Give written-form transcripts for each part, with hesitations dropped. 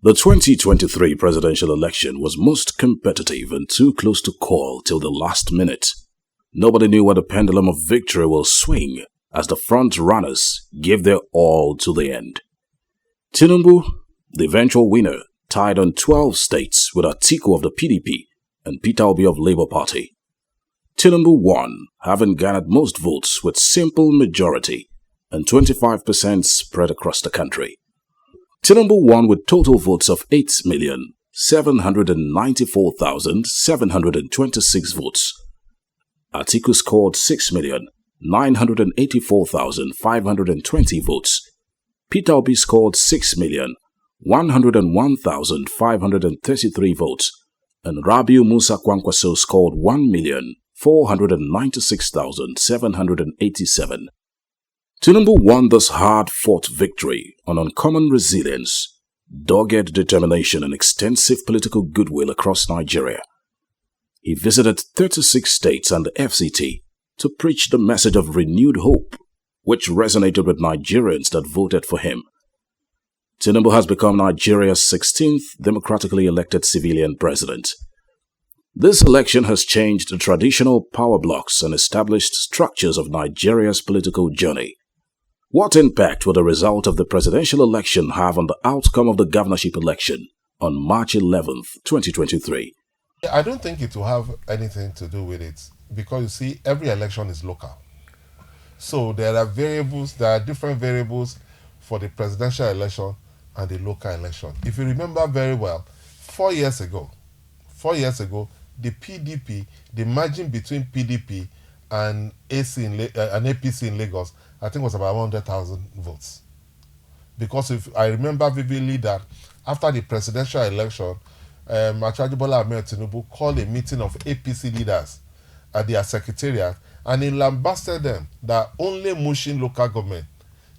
The 2023 presidential election was most competitive and too close to call till the last minute. Nobody knew where the pendulum of victory will swing as the front runners gave their all to the end. Tinubu, the eventual winner, tied on 12 states with Atiku of the PDP and Peter Obi of Labour Party. Tinubu won, having garnered most votes with simple majority and 25% spread across the country. Tinubu won with total votes of 8,794,726 votes. Atiku scored 6,984,520 votes. Peter Obi scored 6,101,533 votes. And Rabiu Musa Kwankwaso scored 1,496,787. Tinubu won this hard-fought victory on uncommon resilience, dogged determination and extensive political goodwill across Nigeria. He visited 36 states and the FCT to preach the message of renewed hope, which resonated with Nigerians that voted for him. Tinubu has become Nigeria's 16th democratically elected civilian president. This election has changed the traditional power blocks and established structures of Nigeria's political journey. What impact will the result of the presidential election have on the outcome of the governorship election on March 11th, 2023? I don't think it will have anything to do with it because you see, every election is local. So there are different variables for the presidential election and the local election. If you remember very well, 4 years ago, the PDP, the margin between PDP and APC in Lagos, I think was about 100,000 votes. Because if I remember vividly that after the presidential election, Bola Ahmed Tinubu called a meeting of APC leaders at their secretariat and he lambasted them that only Mushin local government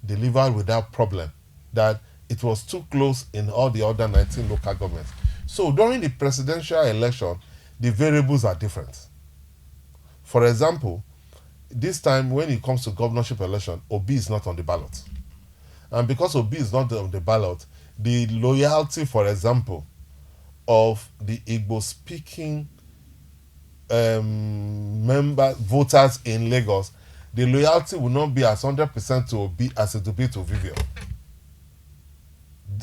delivered without problem, that it was too close in all the other 19 local governments. So during the presidential election, the variables are different. For example, this time when it comes to governorship election, Obi is not on the ballot. And because Obi is not on the ballot, the loyalty, for example, of the Igbo-speaking voters in Lagos, the loyalty will not be as 100% to Obi as it will be to Vivian.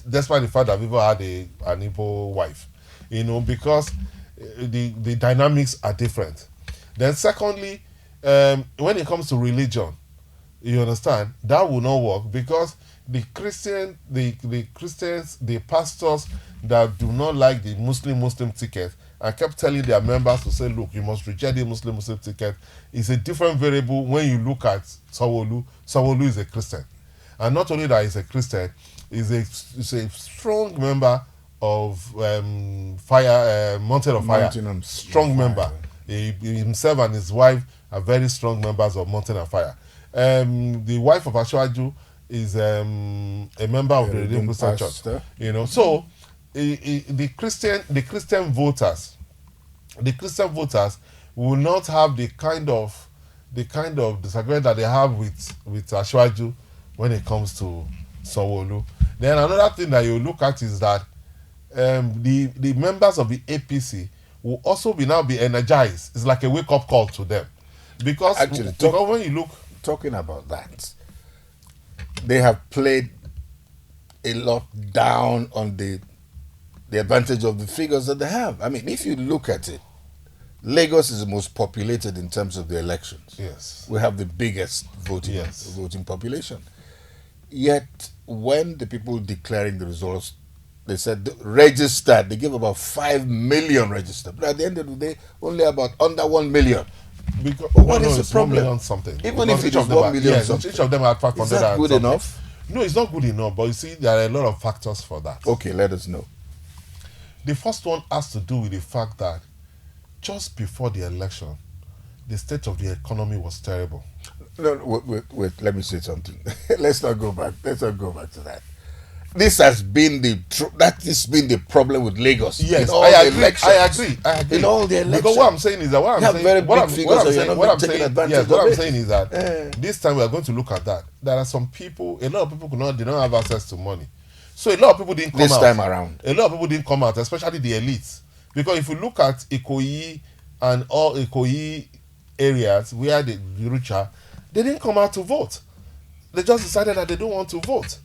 Despite the fact that Vivian had an Igbo wife. Because the dynamics are different. Then secondly, when it comes to religion, you understand, that will not work because the Christians, the pastors that do not like the Muslim ticket and kept telling their members to say, look, you must reject the Muslim ticket, is a different variable when you look at Sanwo-Olu. Sanwo-Olu is a Christian. And not only that he's a Christian, he's a strong member of Mountain of Fire. Strong member. He himself and his wife are very strong members of Mountain of Fire. The wife of Ashwaju is a member of the Redeemed Church. So the Christian voters will not have the kind of disagreement that they have with Ashwaju when it comes to Sanwo-Olu. Then another thing that you look at is that the members of the APC will also now be energized. It's like a wake-up call to them. Because when you look... Talking about that, they have played a lot down on the advantage of the figures that they have. I mean, if you look at it, Lagos is the most populated in terms of the elections. Yes. We have the biggest voting population. Yet, when the people declaring the results, they said registered, they give about 5 million registered. But at the end of the day, only about under 1 million. Because, what is the problem? 1 million something. Even if it is 1 million something. Each of them are 500. Is that good enough? No, it's not good enough. But you see, there are a lot of factors for that. Okay, let us know. The first one has to do with the fact that just before the election, the state of the economy was terrible. No, wait, let me say something. Let's not go back to that. This has been the problem with Lagos. Yes, I agree. In all the elections. Because what I'm saying is that what I'm saying is that this time we are going to look at that. There are some people, a lot of people did not have access to money. So a lot of people didn't come this out. time around. A lot of people didn't come out, especially the elites. Because if you look at Ikoyi and all Ikoyi areas where the richer, they didn't come out to vote. They just decided that they don't want to vote.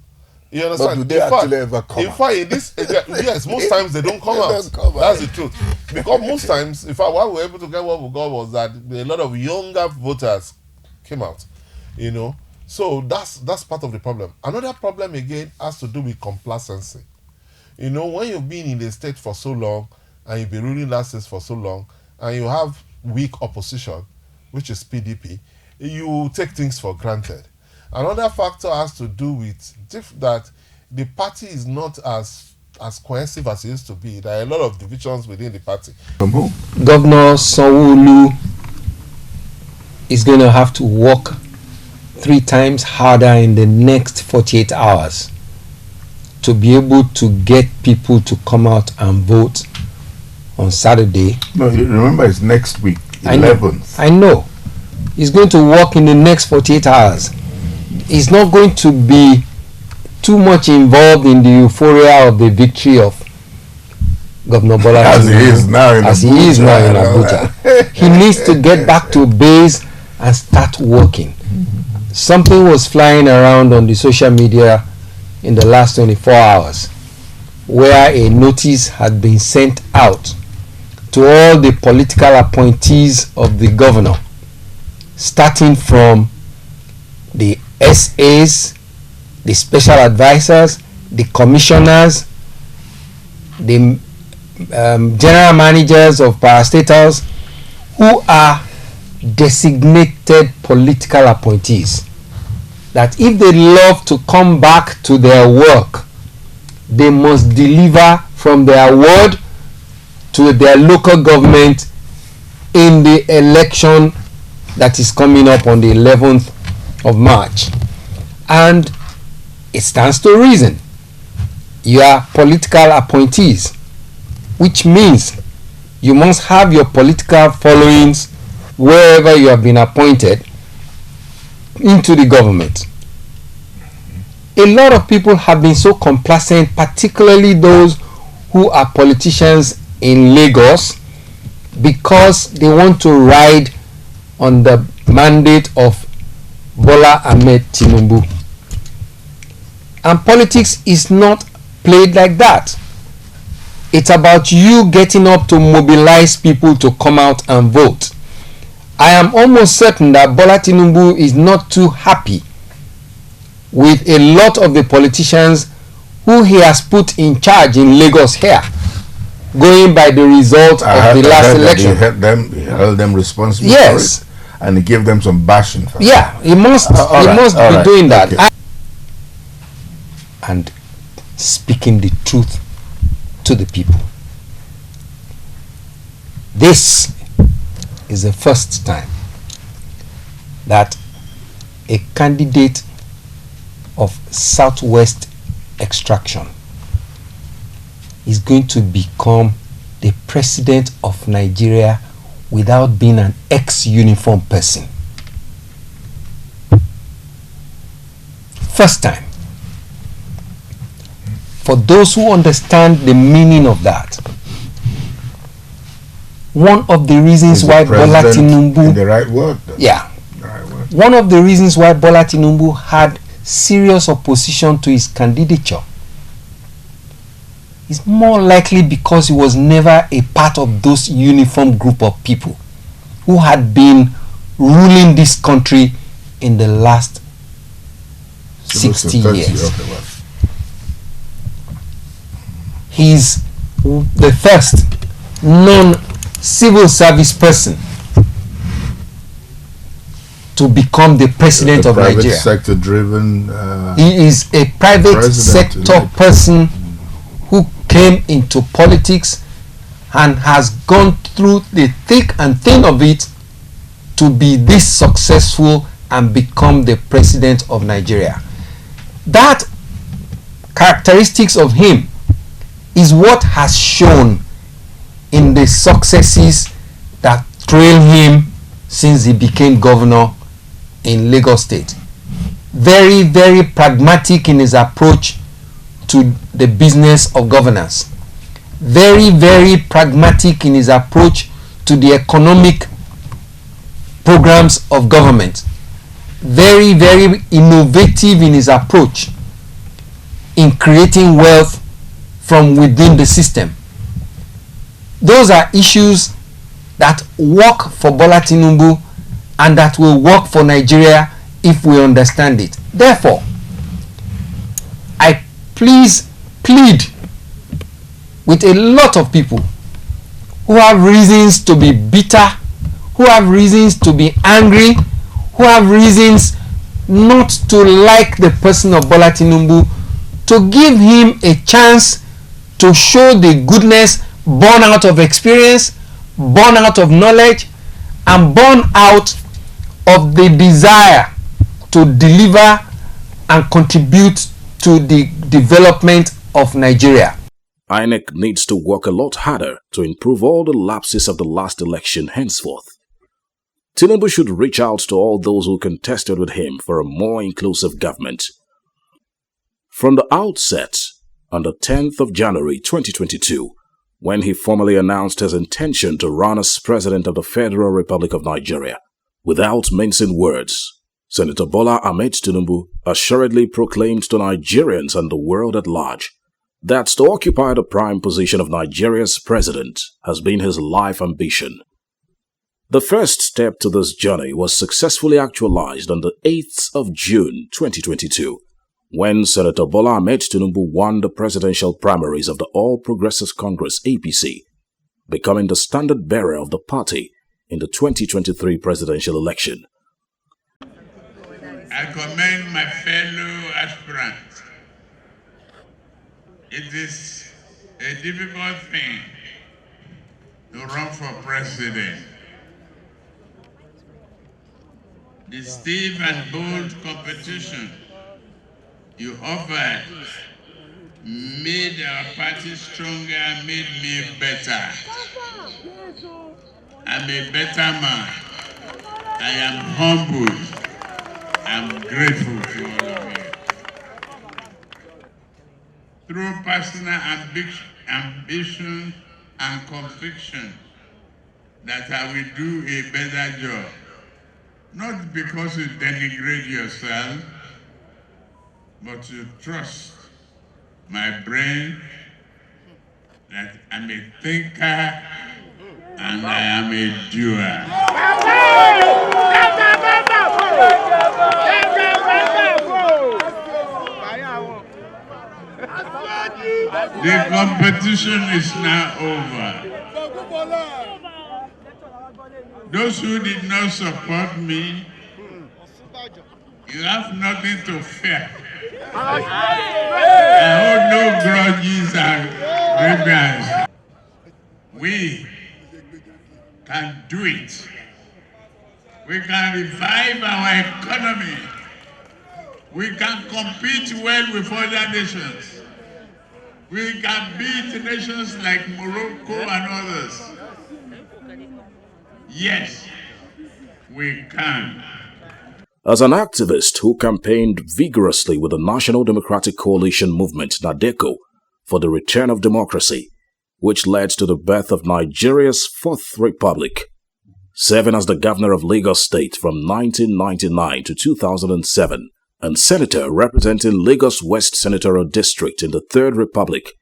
You understand? But do they actually ever come in out? fact, in this, yes, most times they don't come They out. don't come out. That's the truth. Because most times, in fact, what we were able to get what we got was that a lot of younger voters came out. You know, so that's part of the problem. Another problem again has to do with complacency. You know, when you've been in the state for so long and you've been ruling that state for so long and you have weak opposition, which is PDP, you take things for granted. Another factor has to do with that the party is not as cohesive as it used to be. There are a lot of divisions within the party. From who? Governor Sanwo-Olu is going to have to work 3 times harder in the next 48 hours to be able to get people to come out and vote on Saturday. No, you remember it's next week, 11th. I know. He's going to work in the next 48 hours. He's not going to be too much involved in the euphoria of the victory of Governor Bola As he is now in Abuja. He needs to get back to base and start working. Something was flying around on the social media in the last 24 hours where a notice had been sent out to all the political appointees of the governor, starting from the SAs, the special advisors, the commissioners, the general managers of parastatals, who are designated political appointees, that if they love to come back to their work, they must deliver from their word to their local government in the election that is coming up on the 11th of March. And it stands to reason. You are political appointees, which means you must have your political followings wherever you have been appointed into the government. A lot of people have been so complacent, particularly those who are politicians in Lagos, because they want to ride on the mandate of Bola Ahmed Tinubu. And politics is not played like that. It's about you getting up to mobilize people to come out and vote. I am almost certain that Bola Tinubu is not too happy with a lot of the politicians who he has put in charge in Lagos here, going by the result of the last election. He held them responsible yes. for it, and he gave them some bashing for yeah, he must be doing that. Okay. And speaking the truth to the people. This is the first time that a candidate of Southwest extraction is going to become the president of Nigeria without being an ex-uniform person. First time. For those who understand the meaning of that, one of the reasons why Bola Tinubu, the right word, yeah, the right word. One of the reasons why Bola Tinubu had serious opposition to his candidature is more likely because he was never a part of those uniform group of people who had been ruling this country in the last 60 years. He's the first non-civil service person to become the president of Nigeria. Private sector driven. He is a private sector person who came into politics and has gone through the thick and thin of it to be this successful and become the president of Nigeria. That characteristics of him is what has shown in the successes that trail him since he became governor in Lagos State. Very, very pragmatic in his approach to the business of governance. Very, very pragmatic in his approach to the economic programs of government. Very, very innovative in his approach in creating wealth from within the system. Those are issues that work for Bola Tinubu and that will work for Nigeria if we understand it. Therefore, I plead with a lot of people who have reasons to be bitter, who have reasons to be angry, who have reasons not to like the person of Bola Tinubu, to give him a chance to show the goodness born out of experience, born out of knowledge, and born out of the desire to deliver and contribute to the development of Nigeria. INEC needs to work a lot harder to improve all the lapses of the last election henceforth. Tinubu should reach out to all those who contested with him for a more inclusive government. From the outset, on the 10th of January 2022, when he formally announced his intention to run as President of the Federal Republic of Nigeria, without mincing words, Senator Bola Ahmed Tinubu assuredly proclaimed to Nigerians and the world at large that to occupy the prime position of Nigeria's president has been his life ambition. The first step to this journey was successfully actualized on the 8th of June 2022, when Senator Bola Ahmed Tinubu won the presidential primaries of the All Progressives Congress (APC), becoming the standard-bearer of the party in the 2023 presidential election. I commend my fellow aspirants. It is a difficult thing to run for president. The stiff and bold competition you offered made our party stronger, made me better. I'm a better man. I am humbled. I'm grateful to all of you. Through personal ambition and conviction that I will do a better job. Not because you denigrate yourself, but you trust my brain that I'm a thinker and I am a doer. The competition is now over. Those who did not support me, you have nothing to fear. I hold no grudges and grievances. We can do it. We can revive our economy. We can compete well with other nations. We can beat nations like Morocco and others. Yes, we can. As an activist who campaigned vigorously with the National Democratic Coalition movement (NADECO) for the return of democracy, which led to the birth of Nigeria's Fourth Republic, serving as the governor of Lagos State from 1999 to 2007, and senator representing Lagos West Senatorial District in the Third Republic,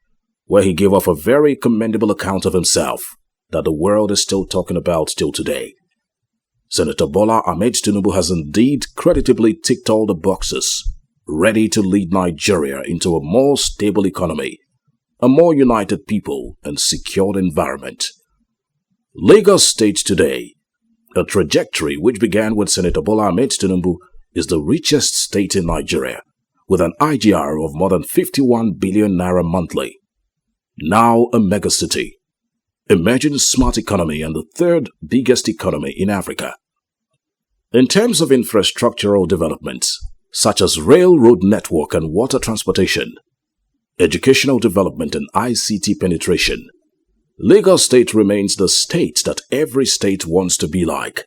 where he gave off a very commendable account of himself that the world is still talking about till today. Senator Bola Ahmed Tinubu has indeed creditably ticked all the boxes, ready to lead Nigeria into a more stable economy, a more united people, and secured environment. Lagos State today, a trajectory which began with Senator Bola Ahmed Tinubu, is the richest state in Nigeria, with an IGR of more than 51 billion naira monthly. Now a megacity, emerging smart economy and the third biggest economy in Africa. In terms of infrastructural developments, such as railroad network and water transportation, educational development and ICT penetration, Lagos State remains the state that every state wants to be like.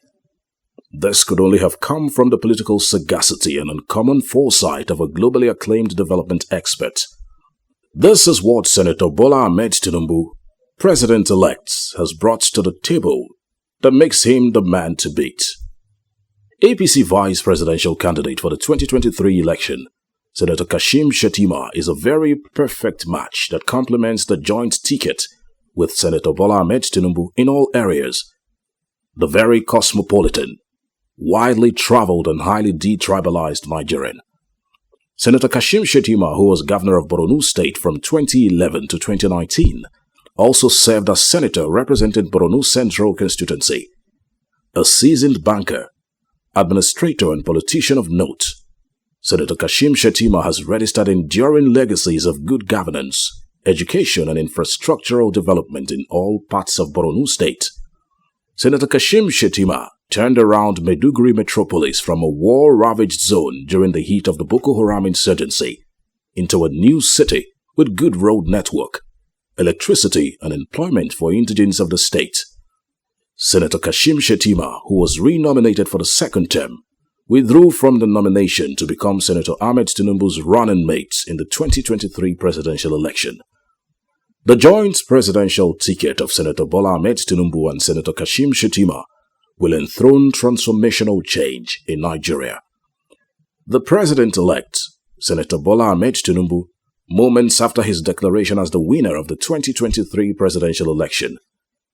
This could only have come from the political sagacity and uncommon foresight of a globally acclaimed development expert. This is what Senator Bola Ahmed Tinubu, President-elect, has brought to the table that makes him the man to beat. APC vice presidential candidate for the 2023 election, Senator Kashim Shettima, is a very perfect match that complements the joint ticket with Senator Bola Ahmed Tinubu in all areas. The very cosmopolitan, widely traveled and highly detribalized Nigerian. Senator Kashim Shettima, who was governor of Borno State from 2011 to 2019, also served as senator representing Borno Central constituency. A seasoned banker, administrator and politician of note, Senator Kashim Shettima has registered enduring legacies of good governance, education and infrastructural development in all parts of Borno State. Senator Kashim Shettima turned around Maiduguri metropolis from a war-ravaged zone during the heat of the Boko Haram insurgency into a new city with good road network, electricity and employment for indigents of the state. Senator Kashim Shettima, who was re-nominated for the second term, withdrew from the nomination to become Senator Ahmed Tinubu's running mate in the 2023 presidential election. The joint presidential ticket of Senator Bola Ahmed Tinubu and Senator Kashim Shettima will enthrone transformational change in Nigeria. The president-elect, Senator Bola Ahmed Tinubu, moments after his declaration as the winner of the 2023 presidential election,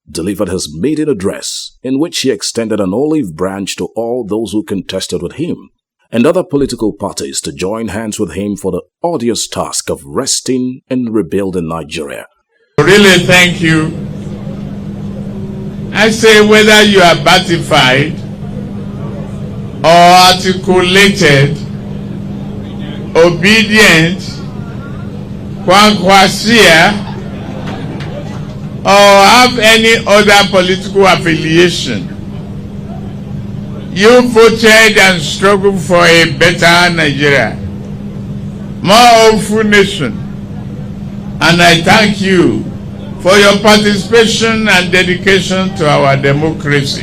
delivered his maiden address in which he extended an olive branch to all those who contested with him and other political parties to join hands with him for the arduous task of wresting and rebuilding Nigeria. Really thank you. I say whether you are batified or articulated, obedient, kwankwasia, or have any other political affiliation, you voted and struggled for a better Nigeria, more hopeful nation, and I thank you for your participation and dedication to our democracy.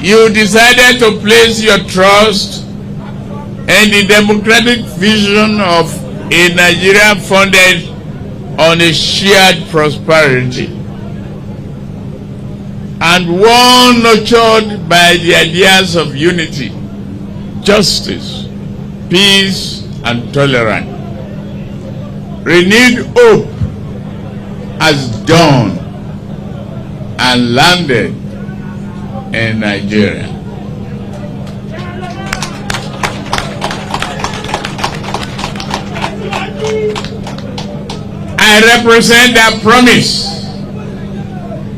You decided to place your trust in the democratic vision of a Nigeria founded on a shared prosperity and one nurtured by the ideas of unity, justice, peace, and tolerance. Renewed hope has dawned and landed in Nigeria. I represent that promise,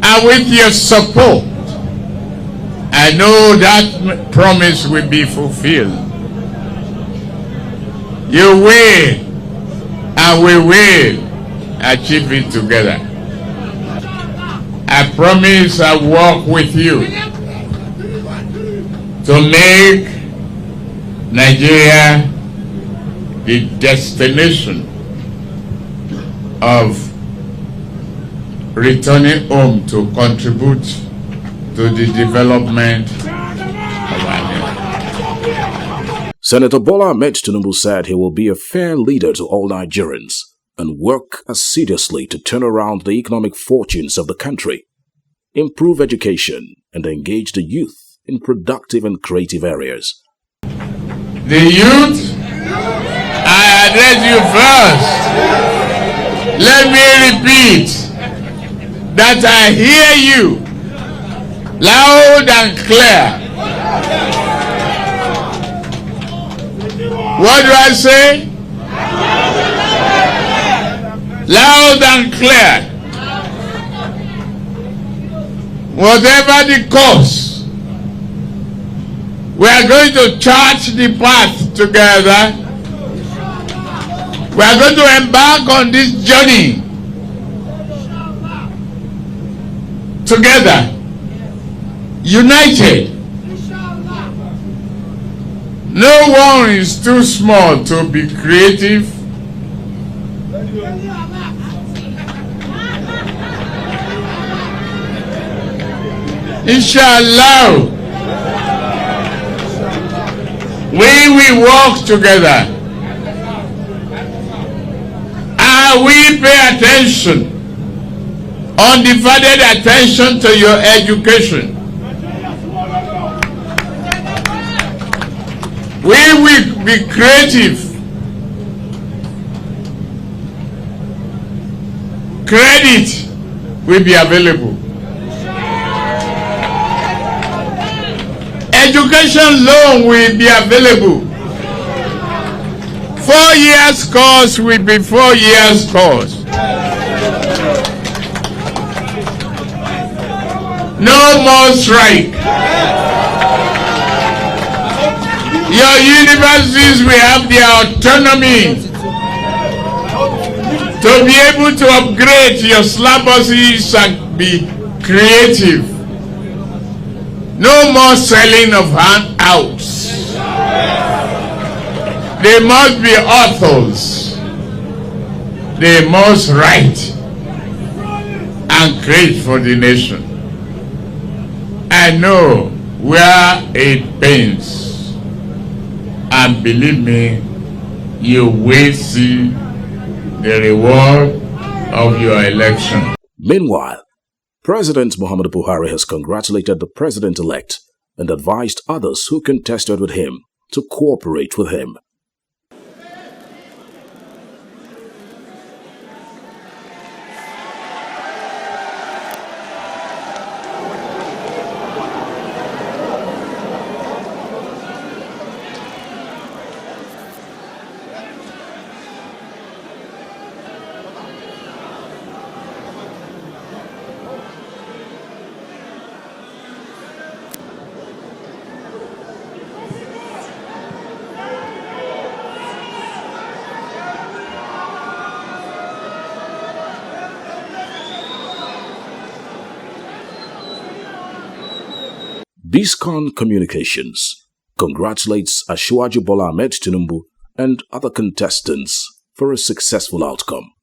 and with your support, I know that promise will be fulfilled. You will, and we will achieve it together. I promise I'll work with you to make Nigeria the destination of returning home to contribute to the development of our nation. Senator Bola Ahmed Tinubu said he will be a fair leader to all Nigerians and work assiduously to turn around the economic fortunes of the country, improve education, and engage the youth in productive and creative areas. The youth, I address you first. Let me repeat that I hear you loud and clear. What do I say? Loud and clear. Whatever the cause, we are going to chart the path together. We are going to embark on this journey together, united. No one is too small to be creative. Inshallah, we will work together that we pay attention, undivided attention to your education. We will be creative. Credit will be available. Education loan will be available. 4 years course will be 4 years course. No more strike. Your universities will have their autonomy to be able to upgrade your syllabuses and be creative. No more selling of handouts. They must be authors. They must write and create for the nation. I know where it pains. And believe me, you will see the reward of your election. Meanwhile, President Muhammadu Buhari has congratulated the president-elect and advised others who contested with him to cooperate with him. Biscon Communications congratulates Asiwaju Bola Ahmed Tinubu and other contestants for a successful outcome.